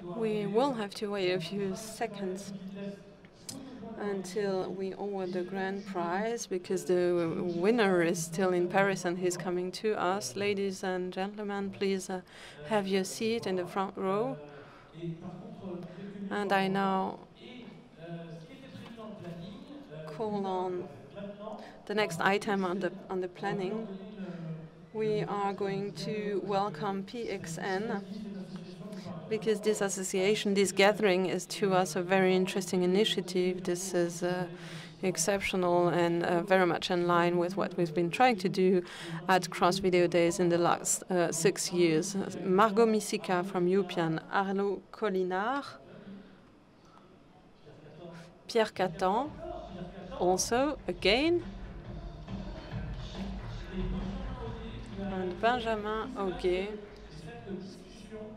We will have to wait a few seconds until we award the grand prize, because the winner is still in Paris and he's coming to us. Ladies and gentlemen, please have your seat in the front row. And I now call on the next item on the planning. We are going to welcome PXN, because this association, this gathering, is to us a very interesting initiative. This is exceptional and very much in line with what we've been trying to do at Cross Video Days in the last 6 years. Margot Misica from European, Arnaud Collinard, Pierre Catan, also again, and Benjamin Auguet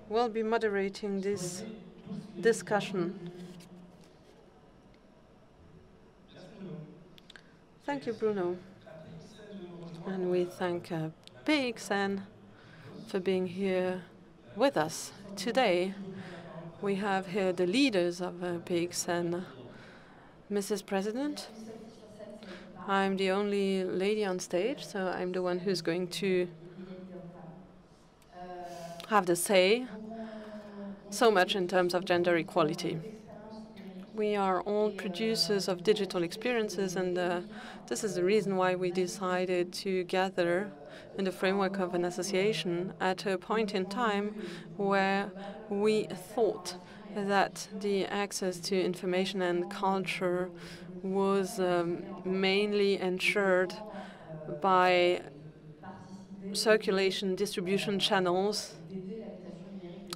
will be moderating this discussion. Thank you, Bruno. And we thank PXN for being here with us today. We have here the leaders of PXN. Mrs. President, I'm the only lady on stage, so I'm the one who's going to have the say so much in terms of gender equality. We are all producers of digital experiences, and this is the reason why we decided to gather in the framework of an association at a point in time where we thought that the access to information and culture was mainly ensured by circulation distribution channels,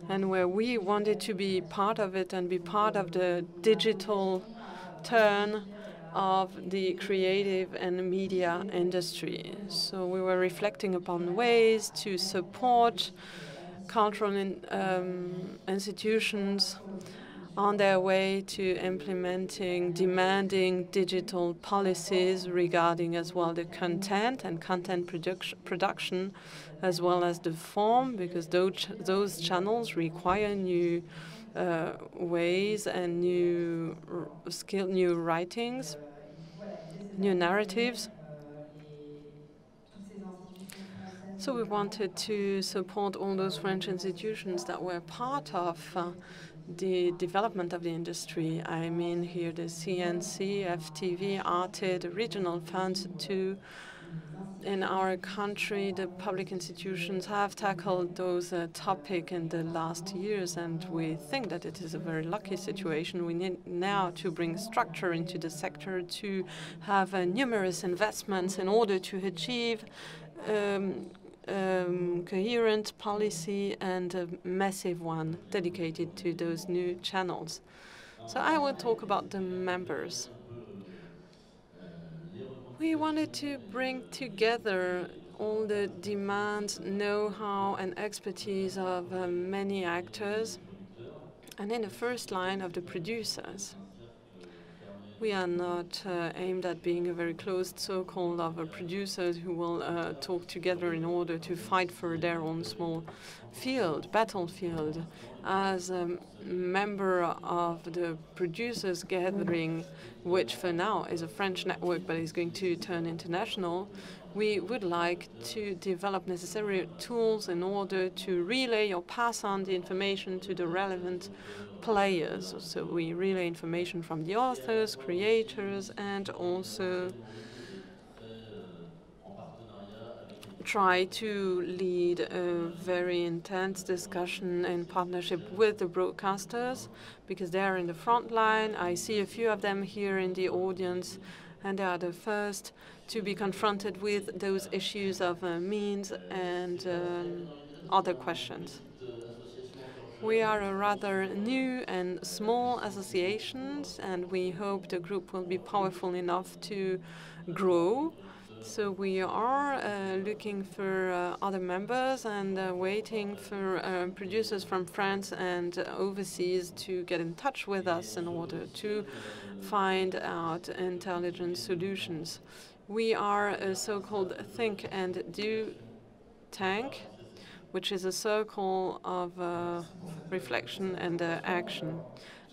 and where we wanted to be part of it and be part of the digital turn of the creative and media industry. So we were reflecting upon ways to support cultural institutions on their way to implementing demanding digital policies regarding as well the content and content production, as well as the form, because those channels require new ways and new writings, new narratives. So we wanted to support all those French institutions that were part of the development of the industry. I mean here the CNC, FTV, Arte, the regional funds too. In our country, the public institutions have tackled those topics in the last years, and we think that it is a very lucky situation. We need now to bring structure into the sector, to have numerous investments in order to achieve coherent policy and a massive one dedicated to those new channels. So I will talk about the members. We wanted to bring together all the demand, know-how, and expertise of many actors, and in the first line of the producers. We are not aimed at being a very closed so-called of producers who will talk together in order to fight for their own small battlefield. As a member of the producers gathering, which for now is a French network but is going to turn international, we would like to develop necessary tools in order to relay or pass on the information to the relevant players. So we relay information from the authors, creators, and also try to lead a very intense discussion in partnership with the broadcasters, because they are in the front line. I see a few of them here in the audience, and they are the first to be confronted with those issues of means and other questions. We are a rather new and small association, and we hope the group will be powerful enough to grow. So we are looking for other members and waiting for producers from France and overseas to get in touch with us in order to find out intelligent solutions. We are a so-called think and do tank. which is a circle of reflection and action.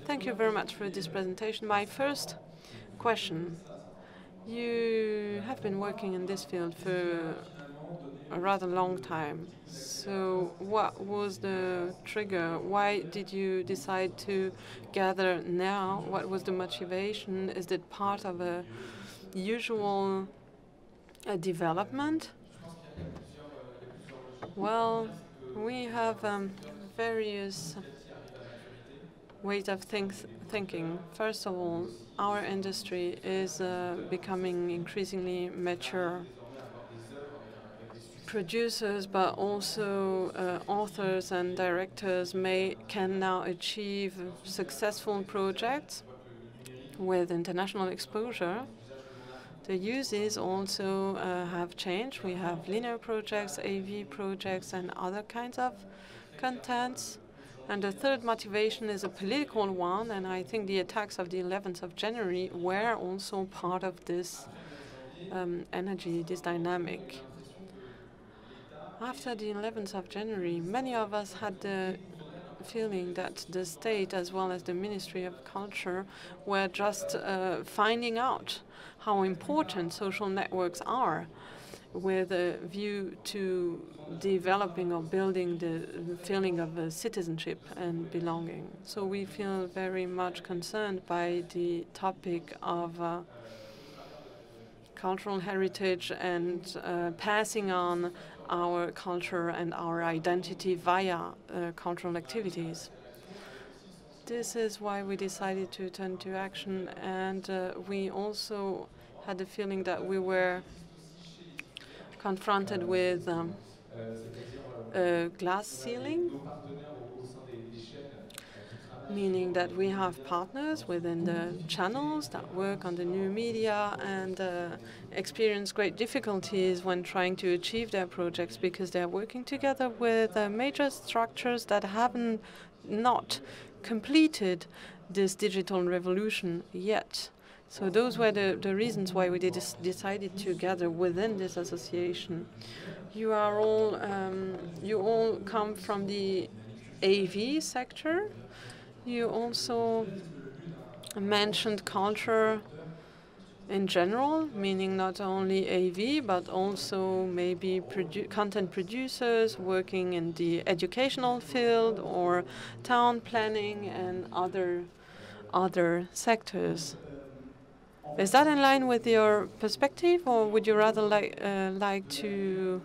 Thank you very much for this presentation. My first question: you have been working in this field for a rather long time. So what was the trigger? Why did you decide to gather now? What was the motivation? Is it part of a usual development? Well, we have various ways of thinking. First of all, our industry is becoming increasingly mature. Producers, but also authors and directors can now achieve successful projects with international exposure. The uses also have changed. We have linear projects, AV projects, and other kinds of contents. And the third motivation is a political one, and I think the attacks of the 11th of January were also part of this energy, this dynamic. After the 11th of January, many of us had the feeling that the state, as well as the Ministry of Culture, were just finding out how important social networks are, with a view to developing or building the feeling of citizenship and belonging. So we feel very much concerned by the topic of cultural heritage and passing on our culture and our identity via cultural activities. This is why we decided to turn to action, and we also had the feeling that we were confronted with a glass ceiling, meaning that we have partners within the channels that work on the new media and experience great difficulties when trying to achieve their projects because they're working together with major structures that haven't not completed this digital revolution yet. So those were the reasons why we decided to gather within this association. You all come from the AV sector. You also mentioned culture in general, meaning not only AV, but also maybe content producers working in the educational field or town planning and other sectors. Is that in line with your perspective, or would you rather like to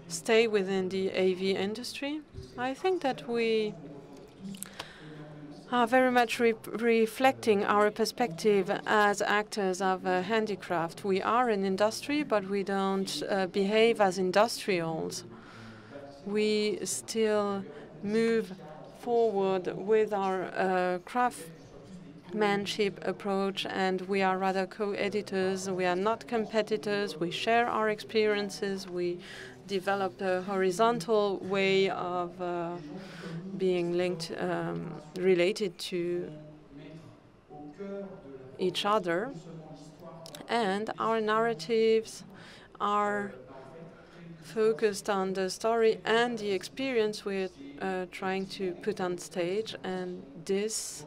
stay within the AV industry? I think that we are very much reflecting our perspective as actors of handicraft. We are an industry, but we don't behave as industrials. We still move forward with our craftsmanship approach, and we are rather co-editors. We are not competitors. We share our experiences. We develop a horizontal way of being linked, related to each other. And our narratives are focused on the story and the experience we're trying to put on stage. And this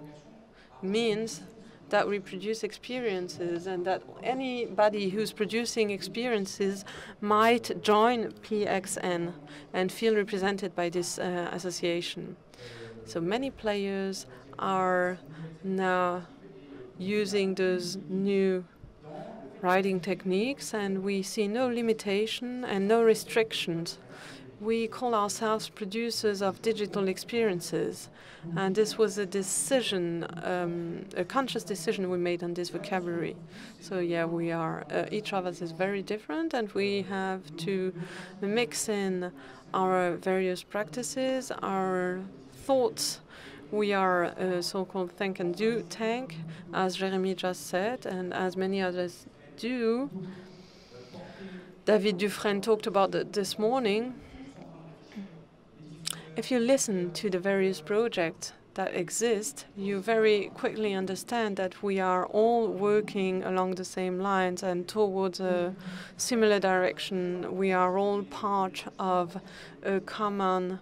means that we produce experiences and that anybody who's producing experiences might join PXN and feel represented by this association. So many players are now using those new writing techniques, and we see no limitation and no restrictions. We call ourselves producers of digital experiences, and this was a decision, a conscious decision we made on this vocabulary. So yeah, we are, each of us is very different, and we have to mix in our various practices, our thoughts. We are a so-called think and do tank, as Jeremy just said, and as many others do. David Dufresne talked about it this morning. If you listen to the various projects that exist, you very quickly understand that we are all working along the same lines and towards a similar direction. We are all part of a common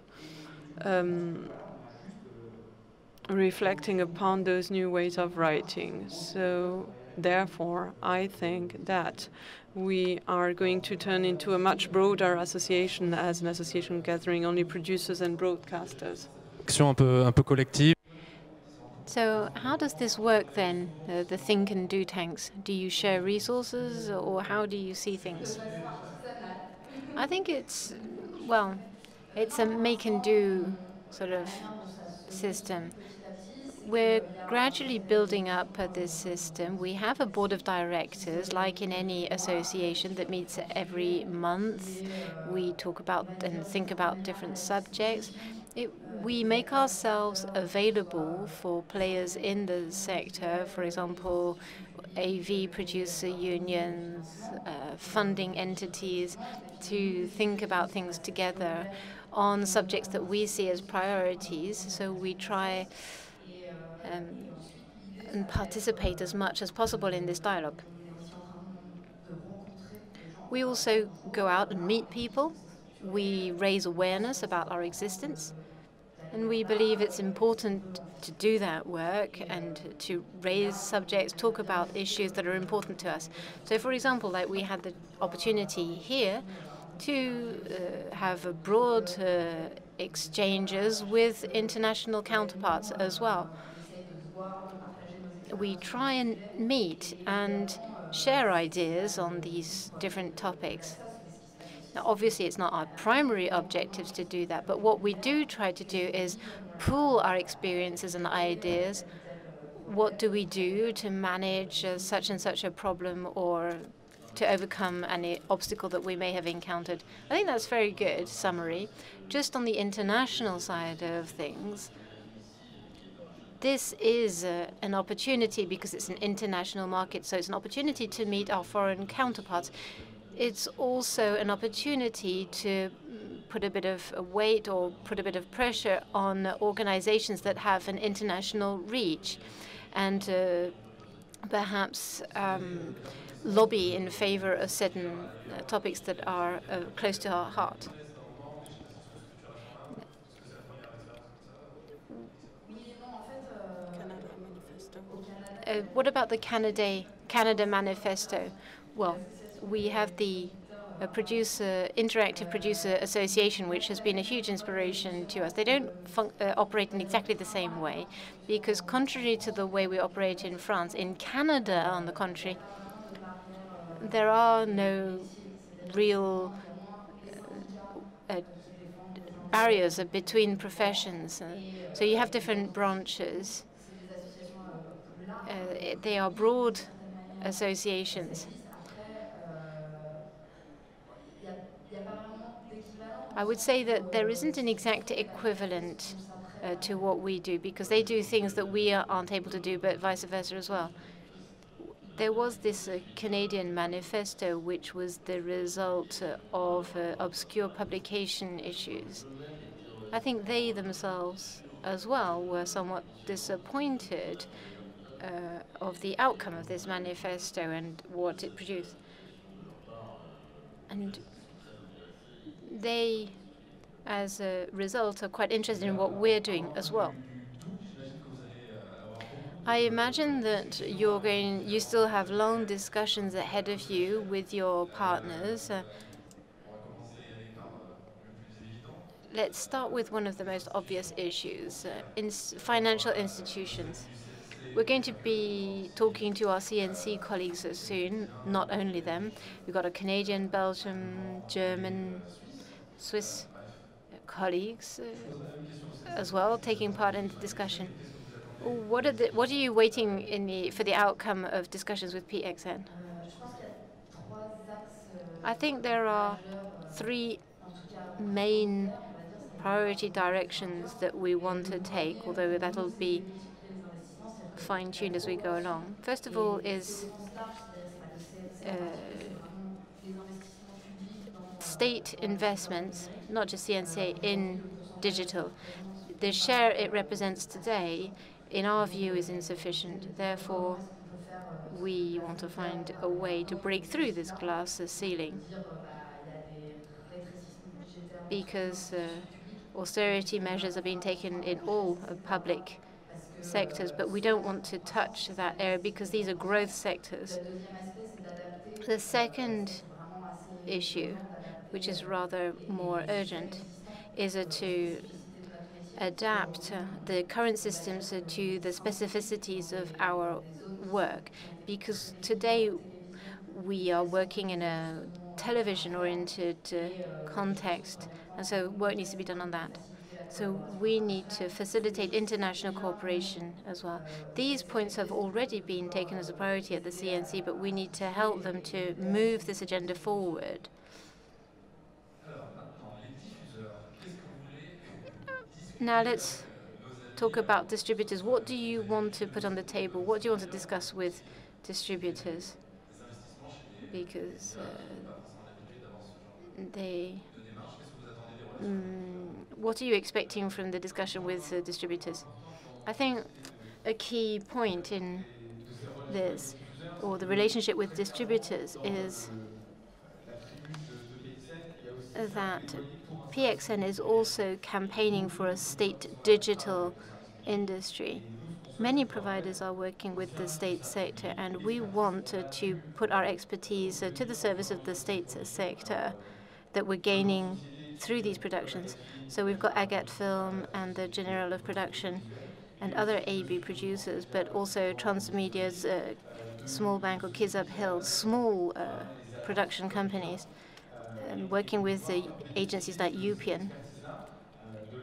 reflecting upon those new ways of writing. So therefore, I think that we are going to turn into a much broader association as an association gathering only producers and broadcasters. Un peu collective. So how does this work then, the think and do tanks? Do you share resources, or how do you see things? I think it's, well, it's a make and do sort of system. We're gradually building up this system. We have a board of directors, like in any association, that meets every month. We talk about and think about different subjects. We make ourselves available for players in the sector, for example, AV producer unions, funding entities, to think about things together on subjects that we see as priorities. So we try and participate as much as possible in this dialogue. We also go out and meet people. We raise awareness about our existence. And we believe it's important to do that work and to raise subjects, talk about issues that are important to us. So, for example, like we had the opportunity here to have a broad exchanges with international counterparts as well. We try and meet and share ideas on these different topics. Now, obviously, it's not our primary objectives to do that, but what we do try to do is pool our experiences and ideas. What do we do to manage such and such a problem or to overcome any obstacle that we may have encountered? I think that's a very good summary. Just on the international side of things, this is an opportunity because it's an international market, so it's an opportunity to meet our foreign counterparts. It's also an opportunity to put a bit of weight or put a bit of pressure on organizations that have an international reach and perhaps lobby in favor of certain topics that are close to our heart. What about the Canada Manifesto? Well, we have the Interactive Producer Association, which has been a huge inspiration to us. They don't operate in exactly the same way, because contrary to the way we operate in France, in Canada, on the contrary, there are no real barriers between professions. So you have different branches. They are broad associations. I would say that there isn't an exact equivalent to what we do, because they do things that we aren't able to do, but vice versa as well. There was this Canadian manifesto, which was the result of obscure publication issues. I think they themselves as well were somewhat disappointed of the outcome of this manifesto and what it produced. And they, as a result, are quite interested in what we're doing as well. I imagine that you still have long discussions ahead of you with your partners. Let's start with one of the most obvious issues, financial institutions. We're going to be talking to our CNC colleagues soon, not only them. We've got a Canadian, Belgian, German, Swiss colleagues as well taking part in the discussion. What are you waiting for the outcome of discussions with PXN? I think there are three main priority directions that we want to take, although that'll be fine-tuned as we go along. First of all is state investments, not just CNC, in digital. the share it represents today, in our view, is insufficient. Therefore, we want to find a way to break through this glass ceiling, because austerity measures are being taken in all public sectors, but we don't want to touch that area because these are growth sectors. The second issue, which is rather more urgent, is to adapt the current systems to the specificities of our work, because today we are working in a television-oriented context, and so work needs to be done on that. So we need to facilitate international cooperation as well. These points have already been taken as a priority at the CNC, but we need to help them to move this agenda forward. Now let's talk about distributors. What do you want to put on the table? What do you want to discuss with distributors? Because what are you expecting from the discussion with distributors? I think a key point in this, or the relationship with distributors, is that PXN is also campaigning for a state digital industry. Many providers are working with the state sector, and we want to put our expertise to the service of the state sector that we're gaining through these productions. So we've got Agat Film and the General of Production and other AB producers, but also Transmedia's Small Bank or Kids Uphill, small production companies, working with the agencies like UPIAN,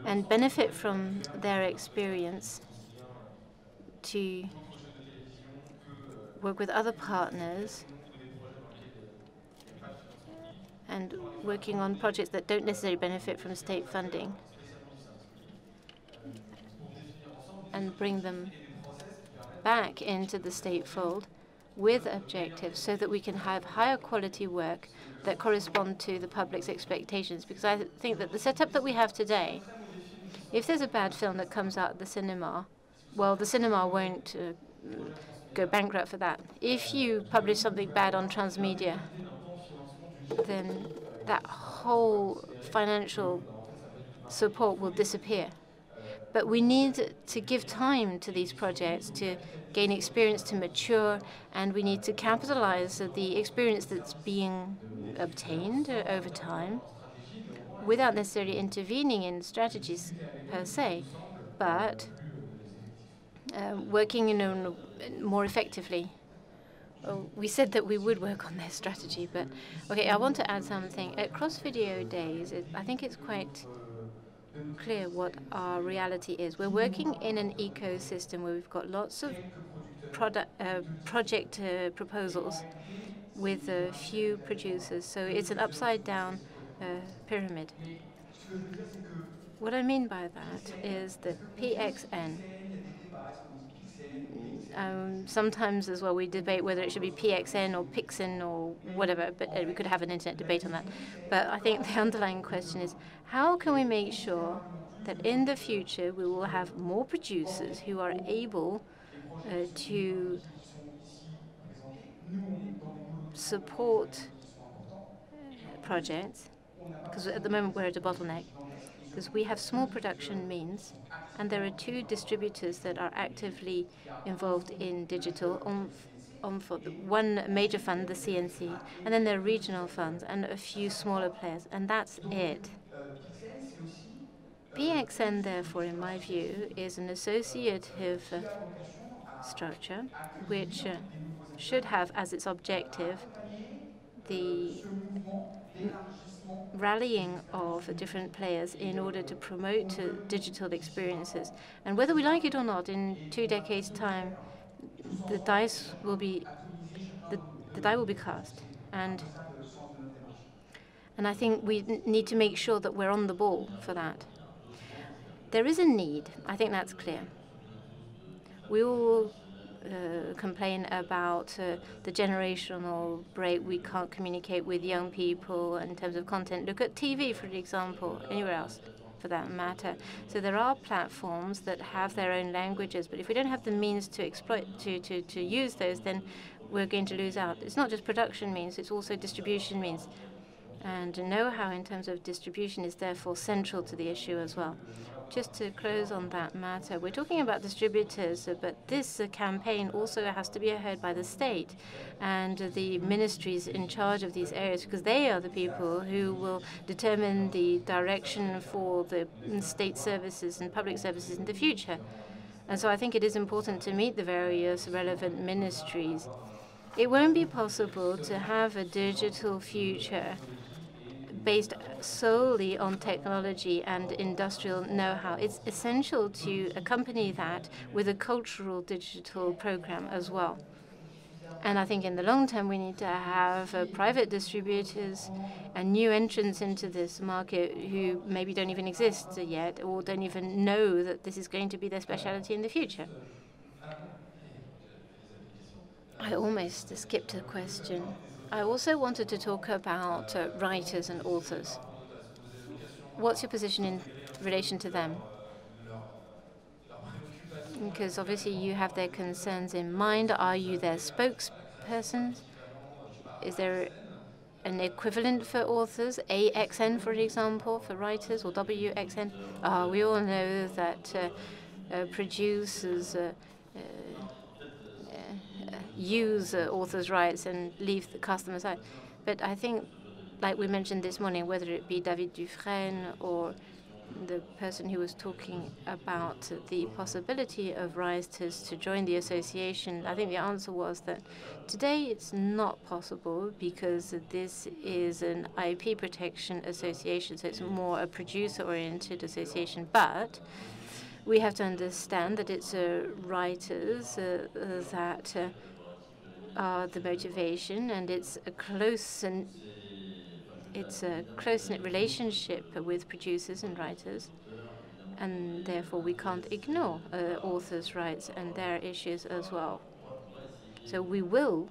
and benefit from their experience to work with other partners and working on projects that don't necessarily benefit from state funding, and bring them back into the state fold with objectives so that we can have higher quality work that correspond to the public's expectations. Because I think that the setup that we have today, if there's a bad film that comes out at the cinema, well, the cinema won't go bankrupt for that. If you publish something bad on Transmedia, then that whole financial support will disappear. But we need to give time to these projects to gain experience, to mature, and we need to capitalize the experience that's being obtained over time without necessarily intervening in strategies per se, but working more effectively. Well, we said that we would work on their strategy, but okay, I want to add something. At Cross Video Days, I think it's quite clear what our reality is. We're working in an ecosystem where we've got lots of project proposals with a few producers. So it's an upside-down pyramid. What I mean by that is that PXN, sometimes as well we debate whether it should be PXN or Pixin or whatever, but we could have an internet debate on that. But I think the underlying question is, how can we make sure that in the future we will have more producers who are able to support projects? Because at the moment we're at a bottleneck, because we have small production means, and there are two distributors that are actively involved in digital. One major fund, the CNC, and then there are regional funds and a few smaller players, and that's it. PXN, therefore, in my view, is an associative structure which should have as its objective the rallying of different players in order to promote digital experiences. And whether we like it or not, in 2 decades' time, the die will be cast. And I think we need to make sure that we're on the ball for that. There is a need. I think that's clear. We all complain about the generational break. We can't communicate with young people in terms of content. Look at TV, for example, anywhere else. for that matter. So there are platforms that have their own languages, but if we don't have the means to exploit, to use those, then we're going to lose out. It's not just production means, it's also distribution means. And know-how in terms of distribution is therefore central to the issue as well. Just to close on that matter, we're talking about distributors, but this campaign also has to be heard by the state and the ministries in charge of these areas, because they are the people who will determine the direction for the state services and public services in the future. And so I think it is important to meet the various relevant ministries. It won't be possible to have a digital future based solely on technology and industrial know-how. It's essential to accompany that with a cultural digital program as well. And I think in the long term, we need to have private distributors and new entrants into this market who maybe don't even exist yet or don't even know that this is going to be their specialty in the future. I almost skipped a question. I also wanted to talk about writers and authors. What's your position in relation to them? Because obviously you have their concerns in mind. Are you their spokespersons? Is there an equivalent for authors, AXN, for example, for writers, or WXN? We all know that producers use authors' rights and leave the customer aside. But I think, like we mentioned this morning, whether it be David Dufresne or the person who was talking about the possibility of writers to join the association, I think the answer was that today it's not possible because this is an IP protection association, so it's more a producer-oriented association. But we have to understand that it's writers that are the motivation, and it's a close-knit relationship with producers and writers, and therefore we can't ignore authors' rights and their issues as well. So we will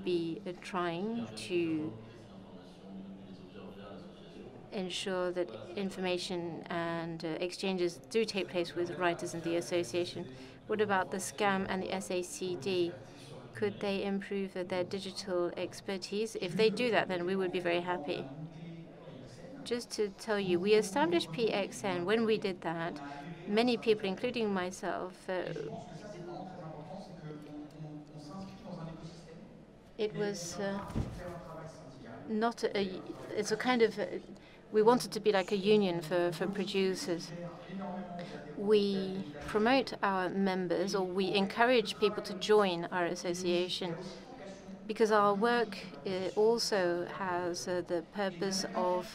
be trying to ensure that information and exchanges do take place with writers in the association. What about the SCAM and the SACD? Could they improve their digital expertise? If they do that, then we would be very happy. Just to tell you, we established PXN. When we did that, many people, including myself, it was not a, it's a kind of, we wanted to be like a union for producers. We promote our members, or we encourage people to join our association, because our work also has the purpose of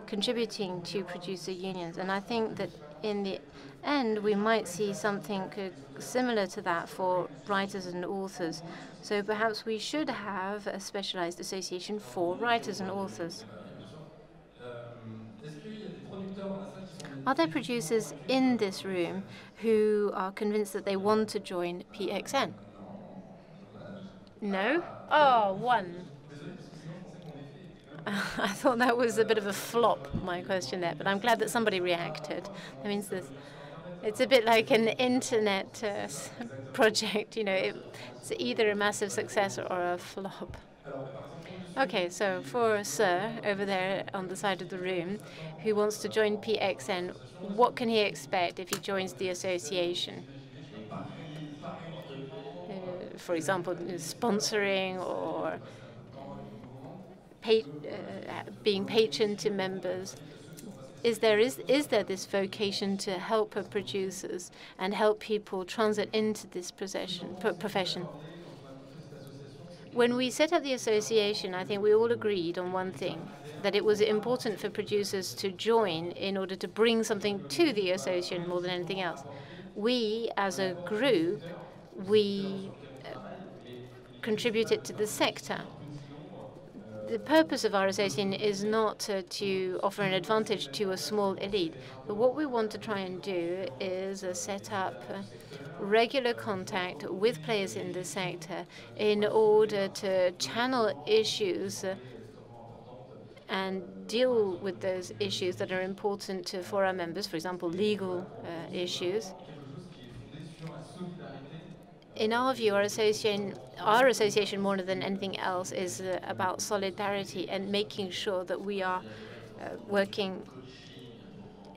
contributing to producer unions. And I think that in the end, we might see something similar to that for writers and authors. So perhaps we should have a specialized association for writers and authors. Are there producers in this room who are convinced that they want to join PXN? No? Oh, one. I thought that was a bit of a flop, my question there, but I'm glad that somebody reacted. That means this. It's a bit like an internet project, you know, it's either a massive success or a flop. Okay, so for Sir, over there on the side of the room, who wants to join PXN, what can he expect if he joins the association? For example, sponsoring or being patron to members. Is there this vocation to help producers and help people transit into this profession? When we set up the association, I think we all agreed on one thing, that it was important for producers to join in order to bring something to the association more than anything else. We, as a group, we contributed to the sector. The purpose of our association is not to offer an advantage to a small elite, but what we want to try and do is set up regular contact with players in the sector in order to channel issues and deal with those issues that are important for our members, for example, legal issues. In our view, our association more than anything else is about solidarity and making sure that we are working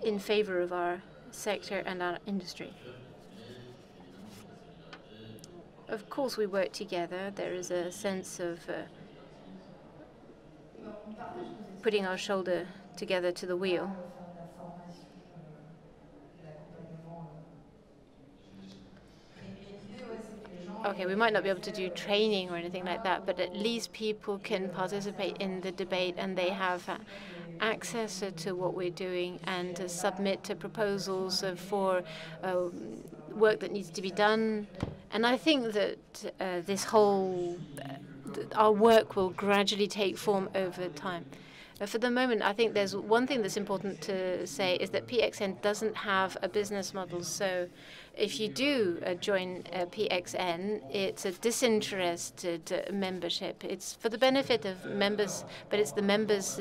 in favor of our sector and our industry. Of course, we work together. There is a sense of putting our shoulder together to the wheel. Okay, we might not be able to do training or anything like that, but at least people can participate in the debate and they have access to what we're doing and to submit to proposals for work that needs to be done. And I think that this whole, our work will gradually take form over time. For the moment, I think there's one thing that's important to say is that PXN doesn't have a business model. So if you do join PXN, it's a disinterested membership. It's for the benefit of members, but it's the members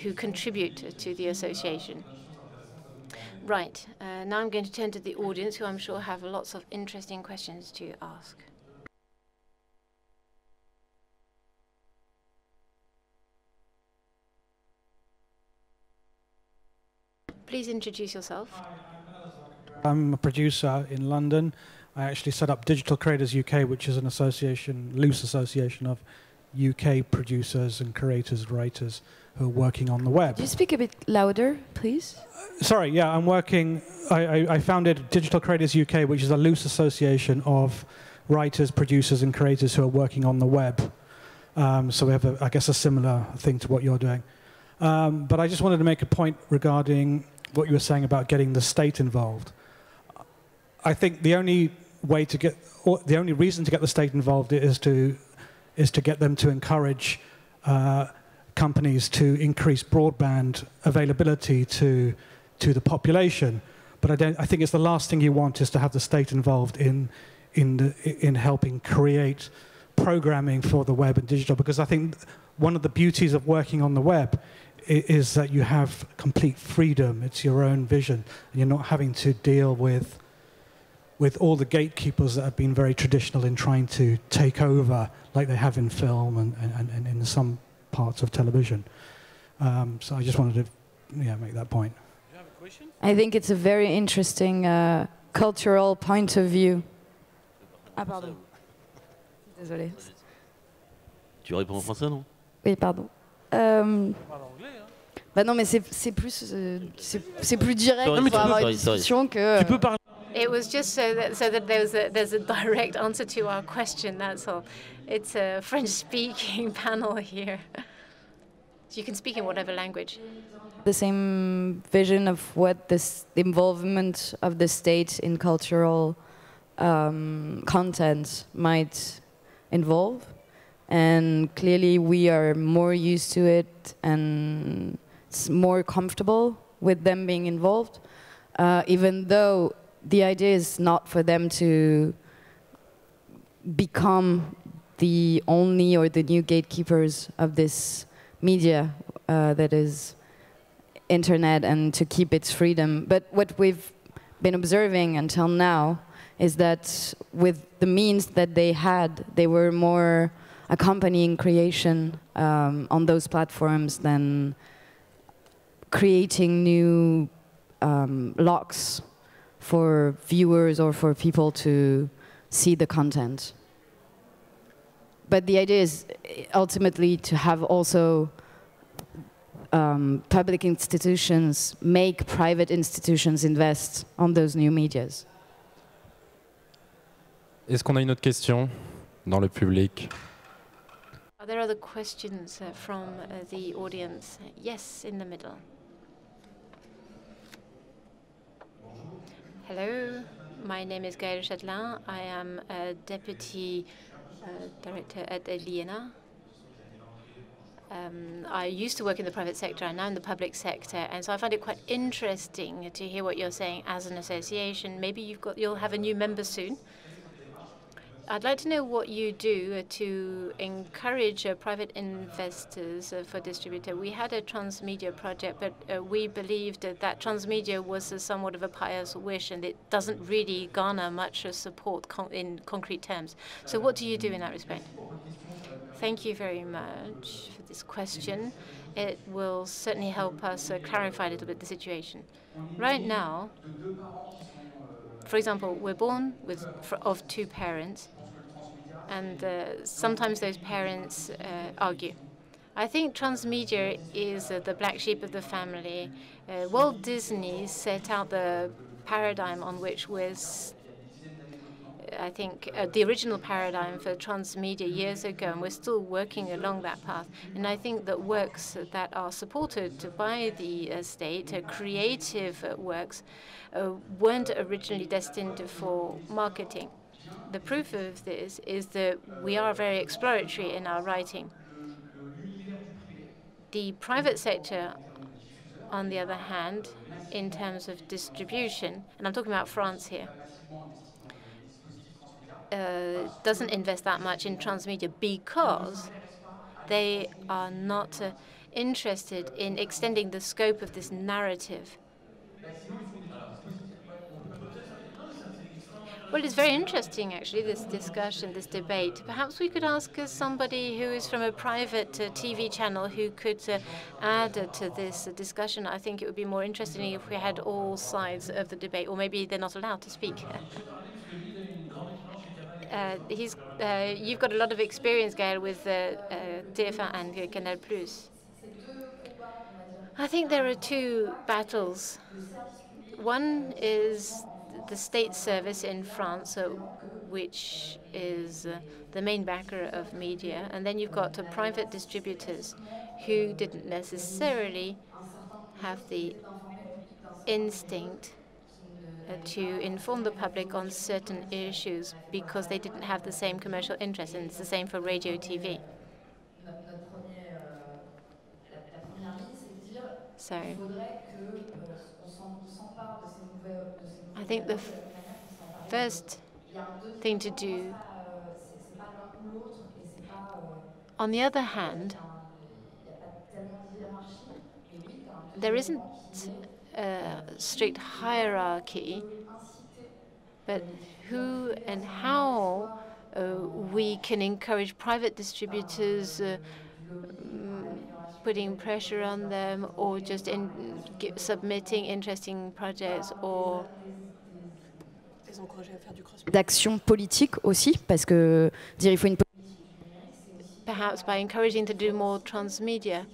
who contribute to the association. Right. Now I'm going to turn to the audience, who I'm sure have lots of interesting questions to ask. Please introduce yourself. I'm a producer in London. I actually set up Digital Creators UK, which is an association, loose association of UK producers and creators, writers who are working on the web. Could you speak a bit louder, please? Sorry, yeah, I'm working. I founded Digital Creators UK, which is a loose association of writers, producers, and creators who are working on the web. So we have, I guess, a similar thing to what you're doing. But I just wanted to make a point regarding what you were saying about getting the state involved. I think the only way to get, or the only reason to get the state involved is to get them to encourage companies to increase broadband availability to the population. But I think it's the last thing you want is to have the state involved in helping create programming for the web and digital, because I think one of the beauties of working on the web is that you have complete freedom. It's your own vision, and you're not having to deal with all the gatekeepers that have been very traditional in trying to take over, like they have in film and in some parts of television. So I just wanted to make that point. You have a question? I think it's a very interesting cultural point of view. Ah, pardon. Désolée. Tu réponds en français, non? Oui, pardon. Bah non, mais c'est plus direct pour avoir une discussion que. Tu peux parler. It was just so that there's a direct answer to our question. That's all. It's a French-speaking panel here. So you can speak in whatever language. The same vision of what the involvement of the state in cultural content might involve. And clearly we are more used to it and more comfortable with them being involved, even though the idea is not for them to become the only or the new gatekeepers of this media that is internet, and to keep its freedom. But what we've been observing until now is that with the means that they had, they were more accompanying creation on those platforms than creating new locks for viewers or for people to see the content. But the idea is ultimately to have also public institutions make private institutions invest on those new medias. Est-ce qu'on a une autre question dans le public? Are there other questions from the audience? Yes, in the middle. Hello, my name is Gaëlle Châtelain. I am a deputy director at Liena. I used to work in the private sector, and now in the public sector, and so I find it quite interesting to hear what you're saying as an association. Maybe you'll have a new member soon. I'd like to know what you do to encourage private investors for distributor. We had a transmedia project, but we believed that transmedia was somewhat of a pious wish, and it doesn't really garner much support in concrete terms. So what do you do in that respect? Thank you very much for this question. It will certainly help us clarify a little bit the situation. Right now, for example, we're born of two parents, and sometimes those parents argue. I think transmedia is the black sheep of the family. Walt Disney set out the paradigm on which I think, the original paradigm for transmedia years ago, and we're still working along that path. And I think that works that are supported by the state, creative works, weren't originally destined for marketing. The proof of this is that we are very exploratory in our writing. The private sector, on the other hand, in terms of distribution, and I'm talking about France here, doesn't invest that much in transmedia because they are not interested in extending the scope of this narrative. Well, it's very interesting, actually, this discussion, this debate. Perhaps we could ask somebody who is from a private TV channel who could add to this discussion. I think it would be more interesting if we had all sides of the debate, or maybe they're not allowed to speak. You've got a lot of experience, Gaël, with TF1 and Canal+. I think there are two battles. One is the state service in France, which is the main backer of media, and then you've got private distributors who didn't necessarily have the instinct to inform the public on certain issues because they didn't have the same commercial interest, and it's the same for radio TV. So I think the first thing to do, on the other hand, there isn't a strict hierarchy, but who and how we can encourage private distributors putting pressure on them, or just submitting interesting projects, or d'action politique aussi, parce que dire il faut une perhaps by encouraging to do more transmedia.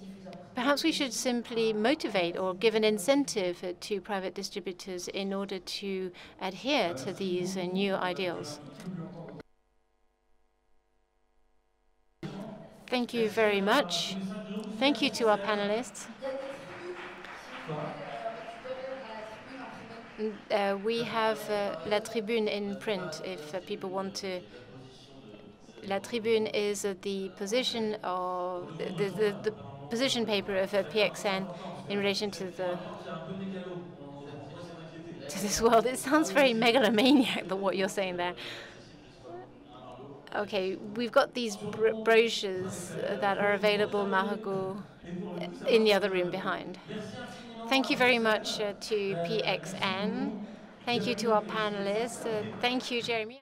Perhaps we should simply motivate or give an incentive to private distributors in order to adhere to these new ideals. Thank you very much. Thank you to our panelists. We have La Tribune in print if people want to. La Tribune is the position of the position paper of PXN in relation to this world. It sounds very megalomaniac, what you're saying there. Okay, we've got these brochures that are available, Margot, in the other room behind. Thank you very much to PXN. Thank you to our panelists. Thank you, Jeremy.